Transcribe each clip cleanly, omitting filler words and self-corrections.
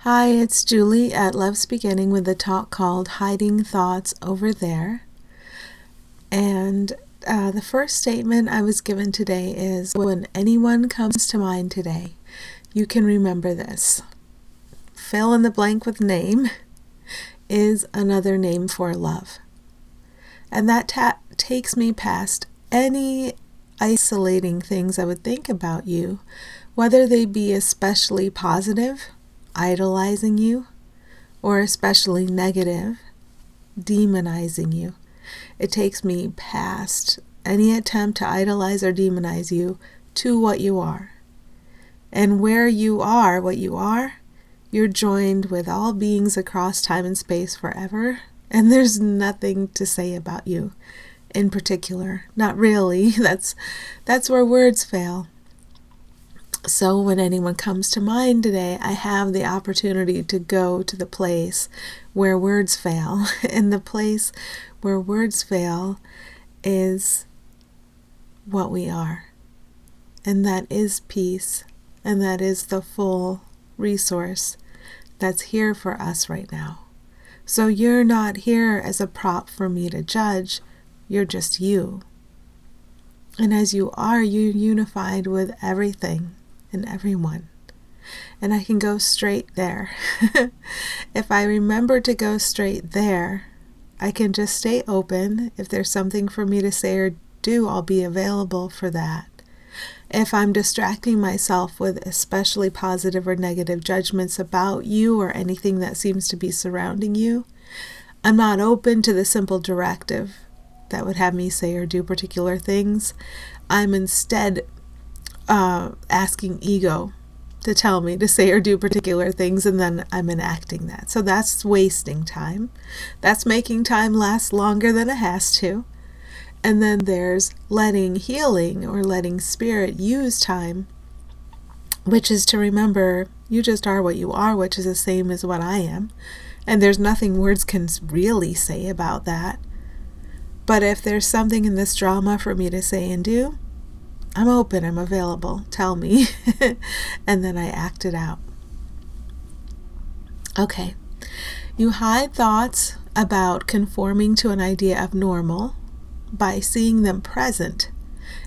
Hi, it's Julie at Love's Beginning with a talk called Hiding Thoughts Over There. And the first statement I was given today is, when anyone comes to mind today, you can remember this. Fill in the blank with name is another name for love. And that takes me past any isolating things I would think about you, whether they be especially positive, idolizing you, or especially negative, demonizing you. It takes me past any attempt to idolize or demonize you to what you are. And where you are, what you are, you're joined with all beings across time and space forever, and there's nothing to say about you in particular. Not really. That's where words fail. So when anyone comes to mind today, I have the opportunity to go to the place where words fail. And the place where words fail is what we are. And that is peace. And that is the full resource that's here for us right now. So you're not here as a prop for me to judge. You're just you. And as you are, you're unified with everything and everyone. And I can go straight there. If I remember to go straight there, I can just stay open. If there's something for me to say or do, I'll be available for that. If I'm distracting myself with especially positive or negative judgments about you or anything that seems to be surrounding you, I'm not open to the simple directive that would have me say or do particular things. I'm instead asking ego to tell me to say or do particular things, and then I'm enacting that. So that's wasting time. That's making time last longer than it has to. And then there's letting healing or letting spirit use time, which is to remember you just are what you are, which is the same as what I am. And there's nothing words can really say about that. But if there's something in this drama for me to say and do, I'm open, I'm available, tell me. And then I act it out. Okay. You hide thoughts about conforming to an idea of normal by seeing them present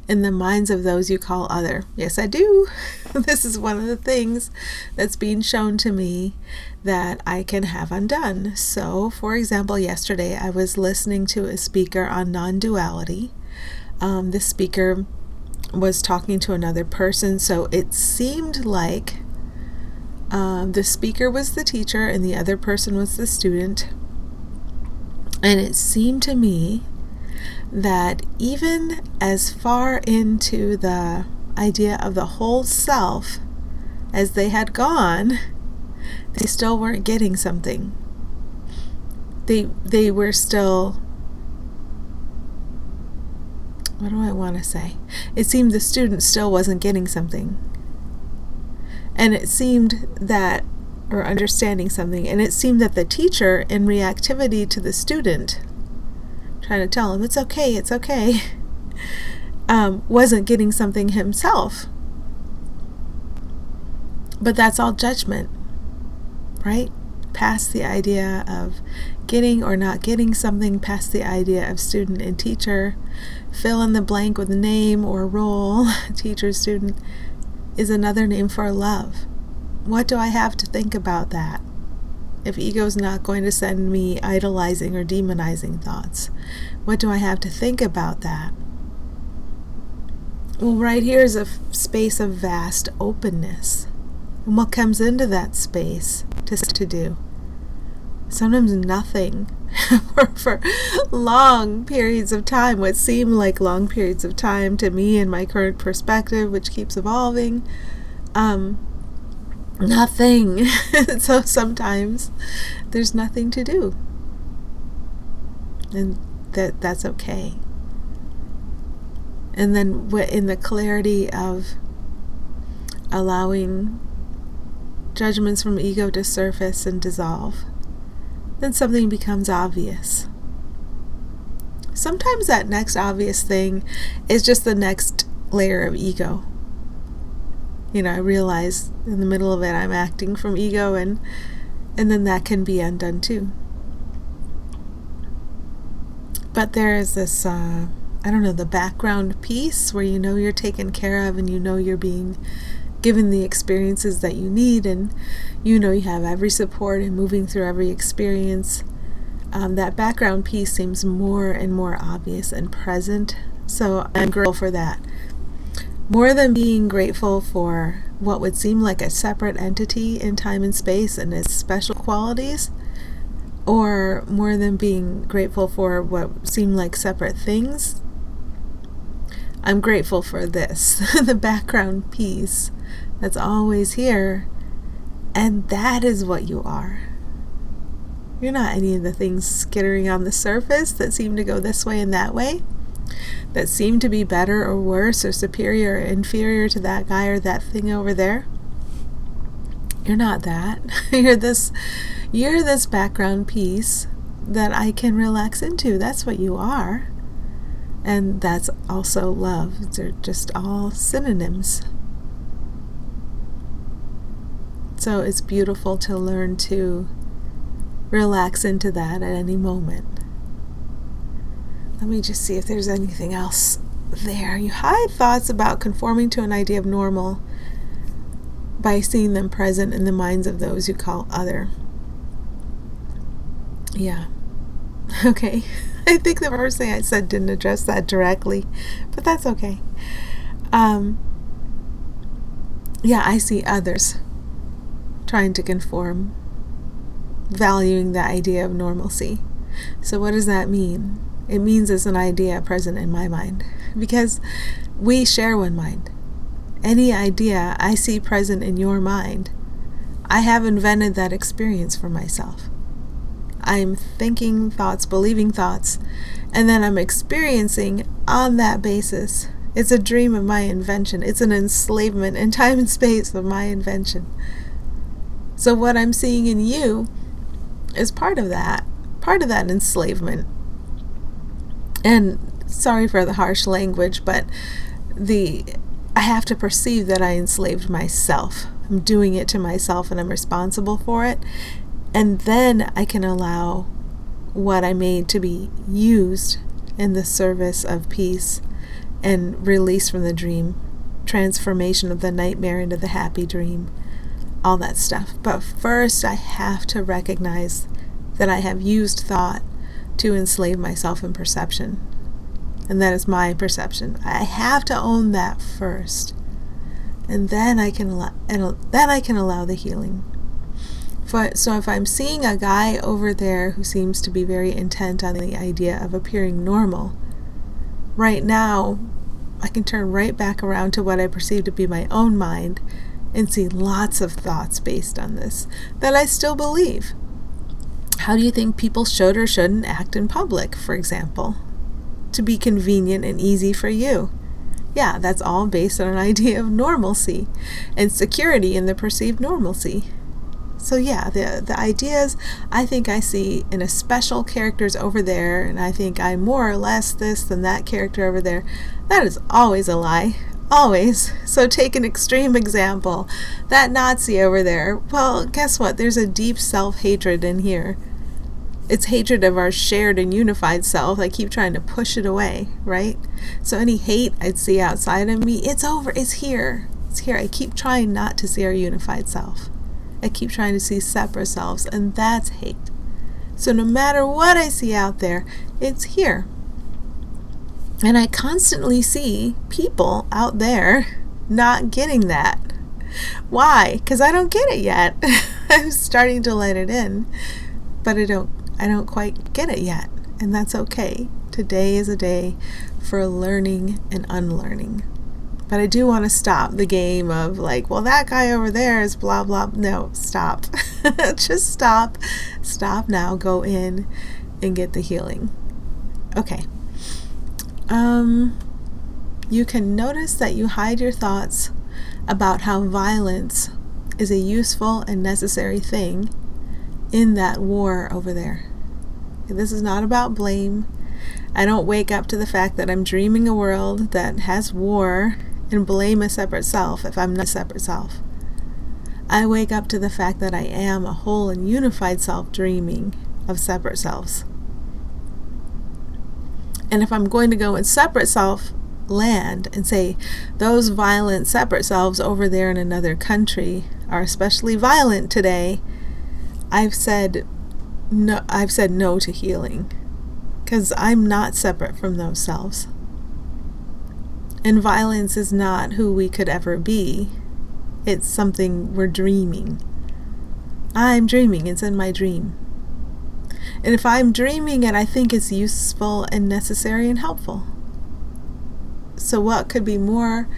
in the minds of those you call other. Yes, I do. This is one of the things that's being shown to me that I can have undone. So, for example, yesterday I was listening to a speaker on non-duality. The speaker was talking to another person, so it seemed like the speaker was the teacher and the other person was the student. And it seemed to me that even as far into the idea of the whole self as they had gone, they still weren't getting something. They were still, what do I want to say? It seemed the student still wasn't getting something. And it seemed that, or understanding something, and it seemed that the teacher, in reactivity to the student, trying to tell him, it's okay, wasn't getting something himself. But that's all judgment, right? Past the idea of getting or not getting something, past the idea of student and teacher. Fill in the blank with name or role, teacher, student, is another name for love. What do I have to think about that? If ego's not going to send me idolizing or demonizing thoughts, what do I have to think about that? Well, right here is a space of vast openness. And what comes into that space to do? Sometimes nothing. For long periods of time, what seem like long periods of time to me in my current perspective, which keeps evolving, nothing. So sometimes there's nothing to do, and that's okay. And then in the clarity of allowing judgments from ego to surface and dissolve, then something becomes obvious. Sometimes that next obvious thing is just the next layer of ego. I realize in the middle of it I'm acting from ego, and then that can be undone too. But there is this, the background piece where you're taken care of and you're being given the experiences that you need, and you have every support and moving through every experience. That background piece seems more and more obvious and present. So I'm grateful for that. More than being grateful for what would seem like a separate entity in time and space and its special qualities, or more than being grateful for what seem like separate things, I'm grateful for this, the background piece that's always here, and that is what you are. You're not any of the things skittering on the surface that seem to go this way and that way, that seem to be better or worse or superior or inferior to that guy or that thing over there. You're not that. You're this background piece that I can relax into. That's what you are. And that's also love. They're just all synonyms. So it's beautiful to learn to relax into that at any moment. Let me just see if there's anything else there. You hide thoughts about conforming to an idea of normal by seeing them present in the minds of those you call other. Yeah. Okay. I think the first thing I said didn't address that directly, but that's okay. I see others trying to conform, valuing the idea of normalcy. So what does that mean? It means it's an idea present in my mind, because we share one mind. Any idea I see present in your mind, I have invented that experience for myself. I'm thinking thoughts, believing thoughts, and then I'm experiencing on that basis. It's a dream of my invention. It's an enslavement in time and space of my invention. So what I'm seeing in you is part of that enslavement. And sorry for the harsh language, but I have to perceive that I enslaved myself. I'm doing it to myself and I'm responsible for it. And then I can allow what I made to be used in the service of peace and release from the dream, transformation of the nightmare into the happy dream, all that stuff. But first I have to recognize that I have used thought to enslave myself in perception. And that is my perception. I have to own that first. And then I can allow the healing. So if I'm seeing a guy over there who seems to be very intent on the idea of appearing normal, right now I can turn right back around to what I perceive to be my own mind and see lots of thoughts based on this that I still believe. How do you think people should or shouldn't act in public, for example? To be convenient and easy for you. Yeah, that's all based on an idea of normalcy and security in the perceived normalcy. So yeah, the ideas I think I see in a special characters over there, and I think I'm more or less this than that character over there, that is always a lie. Always. So take an extreme example. That Nazi over there, well, guess what? There's a deep self-hatred in here. It's hatred of our shared and unified self. I keep trying to push it away, right? So any hate I'd see outside of me, it's over. It's here. It's here. I keep trying not to see our unified self. I keep trying to see separate selves, and that's hate. So no matter what I see out there, it's here. And I constantly see people out there not getting that. Why? Because I don't get it yet. I'm starting to let it in, but I don't quite get it yet, and that's okay. Today is a day for learning and unlearning. But I do want to stop the game of like, well, that guy over there is blah, blah. No, stop. Just stop. Stop now. Go in and get the healing. Okay. You can notice that you hide your thoughts about how violence is a useful and necessary thing in that war over there. This is not about blame. I don't wake up to the fact that I'm dreaming a world that has war and blame a separate self if I'm not a separate self. I wake up to the fact that I am a whole and unified self dreaming of separate selves. And if I'm going to go in separate self land and say those violent separate selves over there in another country are especially violent today, I've said no to healing, because I'm not separate from those selves. And violence is not who we could ever be. It's something we're dreaming. I'm dreaming. It's in my dream. And if I'm dreaming it, I think it's useful and necessary and helpful. So what could be more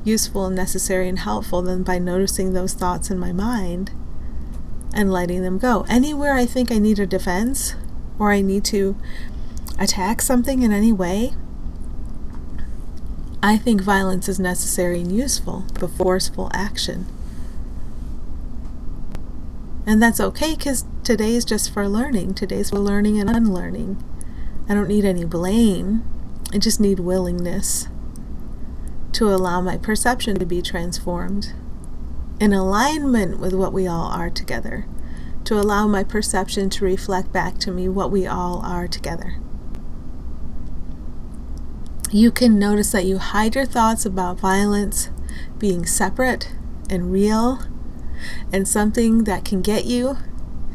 useful and necessary and helpful than by noticing those thoughts in my mind and letting them go? Anywhere I think I need a defense or I need to attack something in any way, I think violence is necessary and useful, but forceful action. And that's okay, because today is just for learning. Today's for learning and unlearning. I don't need any blame. I just need willingness to allow my perception to be transformed in alignment with what we all are together, to allow my perception to reflect back to me what we all are together. You can notice that you hide your thoughts about violence being separate and real and something that can get you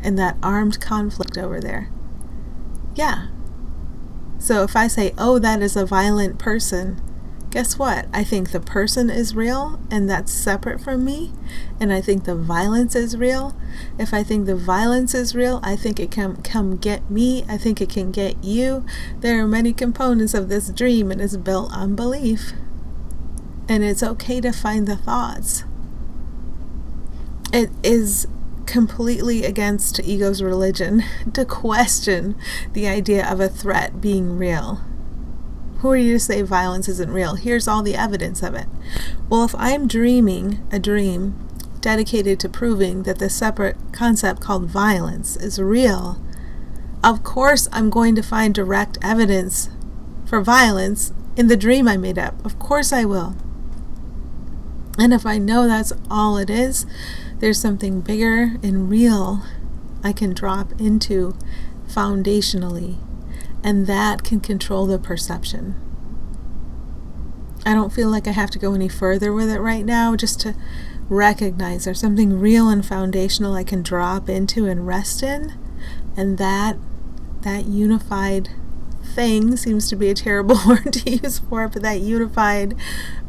in that armed conflict over there. Yeah. So if I say, oh, that is a violent person, guess what? I think the person is real and that's separate from me, and I think the violence is real. If I think the violence is real, I think it can come get me. I think it can get you. There are many components of this dream, and it's built on belief. And it's okay to find the thoughts. It is completely against ego's religion to question the idea of a threat being real. Who are you to say violence isn't real? Here's all the evidence of it. Well, if I'm dreaming a dream dedicated to proving that the separate concept called violence is real, of course I'm going to find direct evidence for violence in the dream I made up. Of course I will. And if I know that's all it is, there's something bigger and real I can drop into foundationally, and that can control the perception. I don't feel like I have to go any further with it right now, just to recognize there's something real and foundational I can drop into and rest in, and that unified thing seems to be a terrible word to use for it, but that unified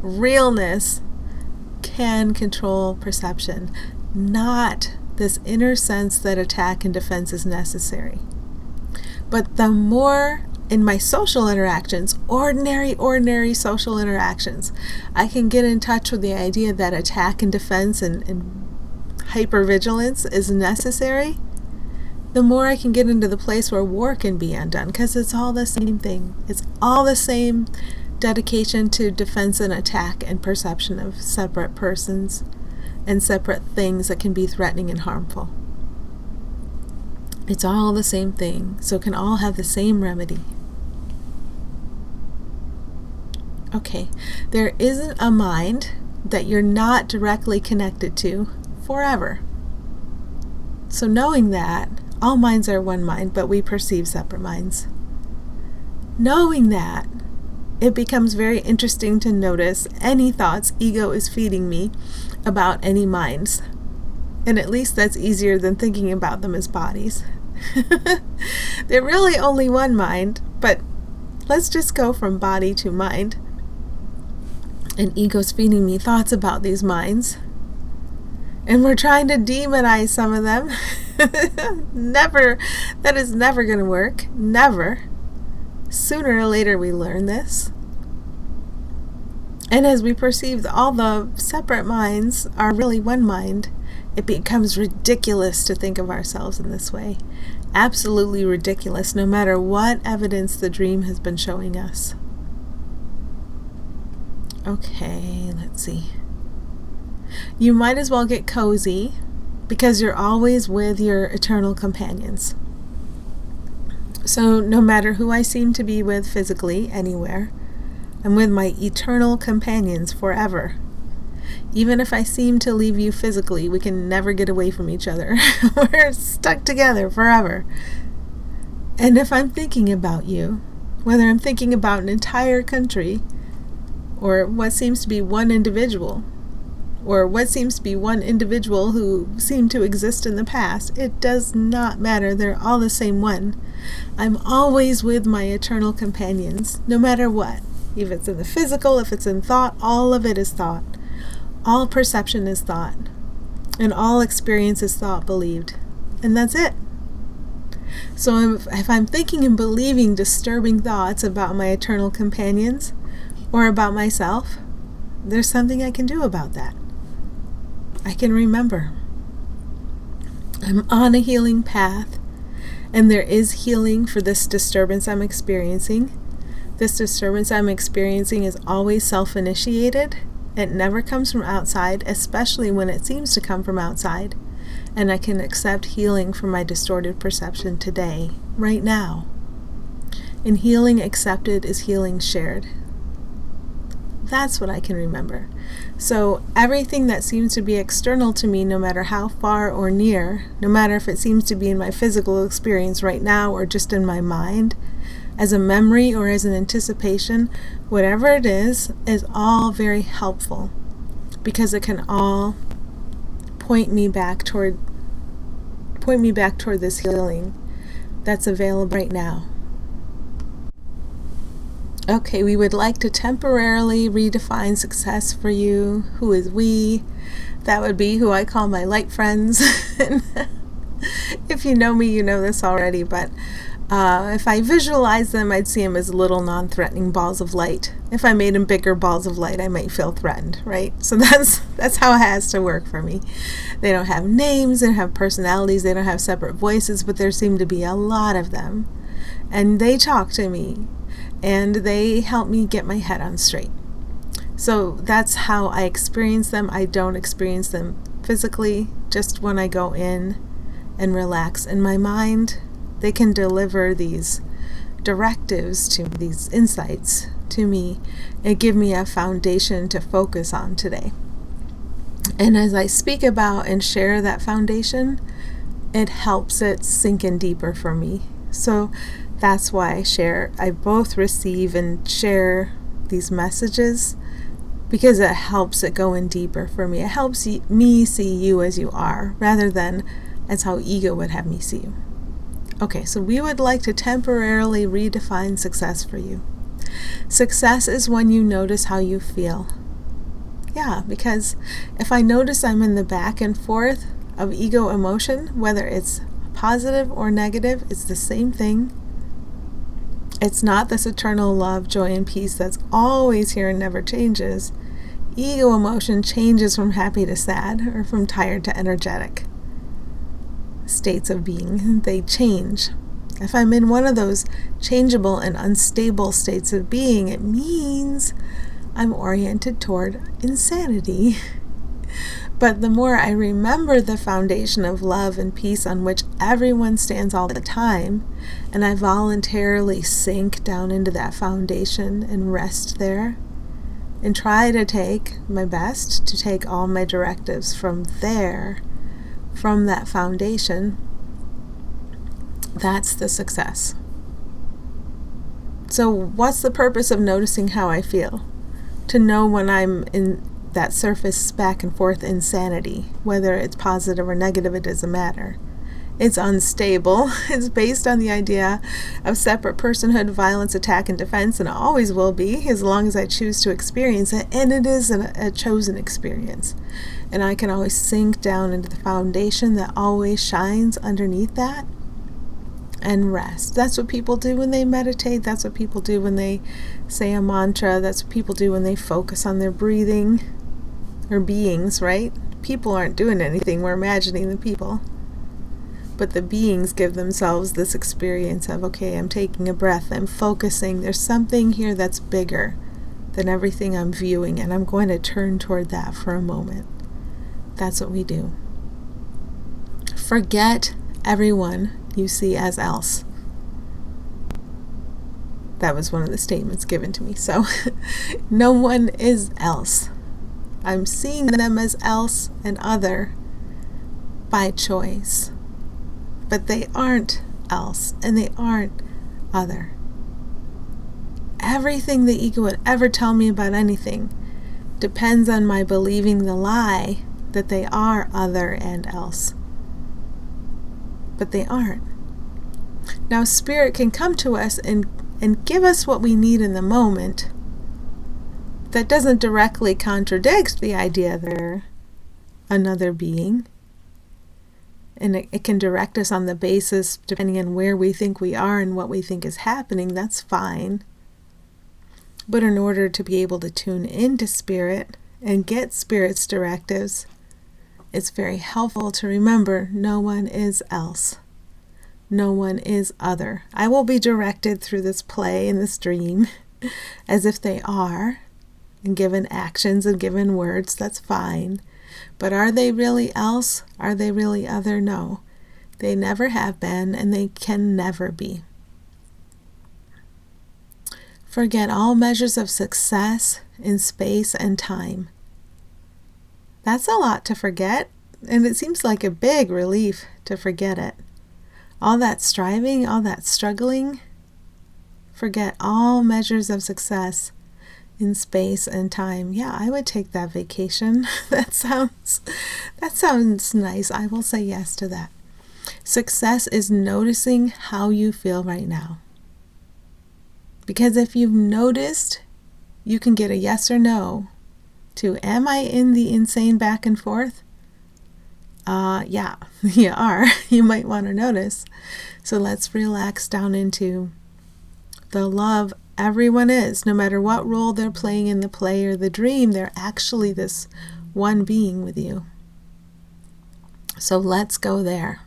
realness can control perception, not this inner sense that attack and defense is necessary. But the more in my social interactions, ordinary social interactions, I can get in touch with the idea that attack and defense and hypervigilance is necessary, the more I can get into the place where war can be undone, because it's all the same thing. It's all the same dedication to defense and attack and perception of separate persons and separate things that can be threatening and harmful. It's all the same thing, so it can all have the same remedy. Okay, there isn't a mind that you're not directly connected to forever. So knowing that, all minds are one mind, but we perceive separate minds. Knowing that, it becomes very interesting to notice any thoughts ego is feeding me about any minds. And at least that's easier than thinking about them as bodies. They're really only one mind, but let's just go from body to mind. And ego's feeding me thoughts about these minds. And we're trying to demonize some of them. That is never going to work. Never. Sooner or later we learn this. And as we perceive all the separate minds are really one mind, it becomes ridiculous to think of ourselves in this way. Absolutely ridiculous, no matter what evidence the dream has been showing us. Okay, let's see. You might as well get cozy, because you're always with your eternal companions. So no matter who I seem to be with physically, anywhere, I'm with my eternal companions forever. Even if I seem to leave you physically, we can never get away from each other. We're stuck together forever. And if I'm thinking about you, whether I'm thinking about an entire country, or what seems to be one individual, or what seems to be one individual who seemed to exist in the past, it does not matter. They're all the same one. I'm always with my eternal companions, no matter what. If it's in the physical, if it's in thought, all of it is thought. All perception is thought. And all experience is thought believed. And that's it. So if I'm thinking and believing disturbing thoughts about my eternal companions or about myself, there's something I can do about that. I can remember. I'm on a healing path, and there is healing for this disturbance I'm experiencing. This disturbance I'm experiencing is always self-initiated. It never comes from outside, especially when it seems to come from outside. And I can accept healing from my distorted perception today, right now. And healing accepted is healing shared. That's what I can remember. So everything that seems to be external to me, no matter how far or near, no matter if it seems to be in my physical experience right now or just in my mind, as a memory or as an anticipation, whatever it is all very helpful, because it can all point me back toward this healing that's available right now. Okay, we would like to temporarily redefine success for you. Who is we? That would be who I call my light friends. If you know me, you know this already, but if I visualize them, I'd see them as little non-threatening balls of light. If I made them bigger balls of light, I might feel threatened, right? So that's how it has to work for me. They don't have names, they don't have personalities, they don't have separate voices, but there seem to be a lot of them. And they talk to me, and they help me get my head on straight. So that's how I experience them. I don't experience them physically, just when I go in and relax in my mind. They can deliver these directives to these insights to me and give me a foundation to focus on today. And as I speak about and share that foundation, it helps it sink in deeper for me. So that's why I both receive and share these messages, because it helps it go in deeper for me. It helps me see you as you are, rather than as how ego would have me see you. Okay, so we would like to temporarily redefine success for you. Success is when you notice how you feel. Yeah, because if I notice I'm in the back and forth of ego emotion, whether it's positive or negative, it's the same thing. It's not this eternal love, joy, and peace that's always here and never changes. Ego emotion changes from happy to sad, or from tired to energetic states of being. They change. If I'm in one of those changeable and unstable states of being, it means I'm oriented toward insanity. But the more I remember the foundation of love and peace on which everyone stands all the time, and I voluntarily sink down into that foundation and rest there, and try to take my best to take all my directives from there, from that foundation, that's the success. So what's the purpose of noticing how I feel? To know when I'm in that surface back and forth insanity, whether it's positive or negative, it doesn't matter. It's unstable. It's based on the idea of separate personhood, violence, attack, and defense, and it always will be, as long as I choose to experience it, and it is a chosen experience. And I can always sink down into the foundation that always shines underneath that and rest. That's what people do when they meditate. That's what people do when they say a mantra. That's what people do when they focus on their breathing, or beings, right? People aren't doing anything. We're imagining the people. But the beings give themselves this experience of, okay, I'm taking a breath, I'm focusing. There's something here that's bigger than everything I'm viewing, and I'm going to turn toward that for a moment. That's what we do. Forget everyone you see as else. That was one of the statements given to me. So no one is else. I'm seeing them as else and other by choice. But they aren't else and they aren't other. Everything the ego would ever tell me about anything depends on my believing the lie that they are other and else. But they aren't. Now, Spirit can come to us and give us what we need in the moment. That doesn't directly contradict the idea they're another being. And it can direct us on the basis, depending on where we think we are and what we think is happening. That's fine. But in order to be able to tune into Spirit and get Spirit's directives, it's very helpful to remember no one is else. No one is other. I will be directed through this play and this dream as if they are, and given actions and given words. That's fine. But are they really else? Are they really other? No. They never have been, and they can never be. Forget all measures of success in space and time. That's a lot to forget, and it seems like a big relief to forget it. All that striving, all that struggling, forget all measures of success in space and time. Yeah, I would take that vacation. That sounds nice. I will say yes to that. Success is noticing how you feel right now. Because if you've noticed, you can get a yes or no to, am I in the insane back and forth? Yeah, you are. You might want to notice. So let's relax down into the love everyone is. No matter what role they're playing in the play or the dream, they're actually this one being with you. So let's go there.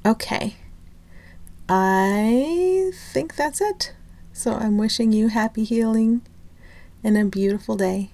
Okay. I think that's it. So I'm wishing you happy healing and a beautiful day.